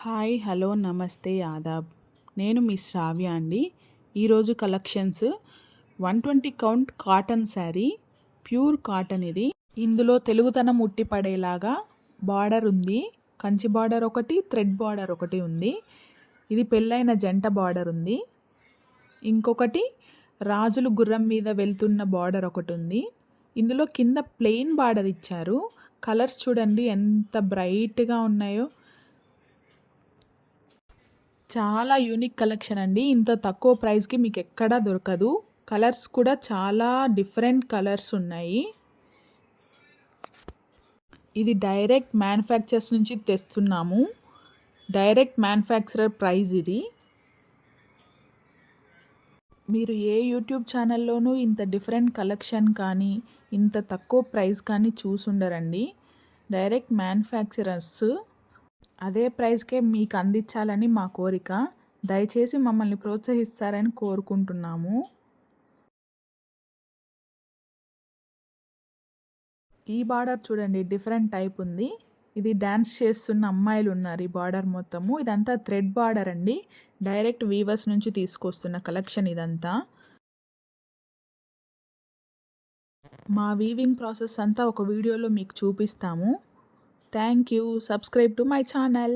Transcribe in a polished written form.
Hi hello నమస్తే ఆదాబ్. నేను మీ శ్రావ్య అండి. ఈరోజు collections 120 count cotton sari, pure cotton. ఇది ఇందులో తెలుగుతనం ఉట్టిపడేలాగా బార్డర్ ఉంది. కంచి బార్డర్ ఒకటి, థ్రెడ్ బార్డర్ ఒకటి ఉంది. ఇది పెళ్ళైన జంట బార్డర్ ఉంది. ఇంకొకటి రాజులు గుర్రం మీద వెళ్తున్న బార్డర్ ఒకటి ఉంది. ఇందులో కింద ప్లెయిన్ బార్డర్ ఇచ్చారు. కలర్స్ చూడండి ఎంత బ్రైట్గా ఉన్నాయో. చాలా యూనిక్ కలెక్షన్ అండి. ఇంత తక్కువ ప్రైస్కి మీకు ఎక్కడా దొరకదు. కలర్స్ కూడా చాలా డిఫరెంట్ కలర్స్ ఉన్నాయి. ఇది డైరెక్ట్ మ్యానుఫ్యాక్చర్స్ నుంచి తెస్తున్నాము. డైరెక్ట్ మ్యానుఫ్యాక్చరర్ ప్రైస్ ఇది. మీరు ఏ యూట్యూబ్ ఛానల్లోనూ ఇంత డిఫరెంట్ కలెక్షన్ కానీ ఇంత తక్కువ ప్రైస్ కానీ చూసుండరండి. డైరెక్ట్ మ్యానుఫ్యాక్చరర్స్ అదే ప్రైస్కే మీకు అందించాలని మా కోరిక. దయచేసి మమ్మల్ని ప్రోత్సహిస్తారని కోరుకుంటున్నాము. ఈ బార్డర్ చూడండి డిఫరెంట్ టైప్ ఉంది. ఇది డ్యాన్స్ చేస్తున్న అమ్మాయిలు ఉన్నారు ఈ బార్డర్ మొత్తము. ఇదంతా థ్రెడ్ బార్డర్ అండి. డైరెక్ట్ వీవర్స్ నుంచి తీసుకొస్తున్న కలెక్షన్ ఇదంతా. మా వీవింగ్ ప్రాసెస్ అంతా ఒక వీడియోలో మీకు చూపిస్తాము. Thank you. Subscribe to my channel.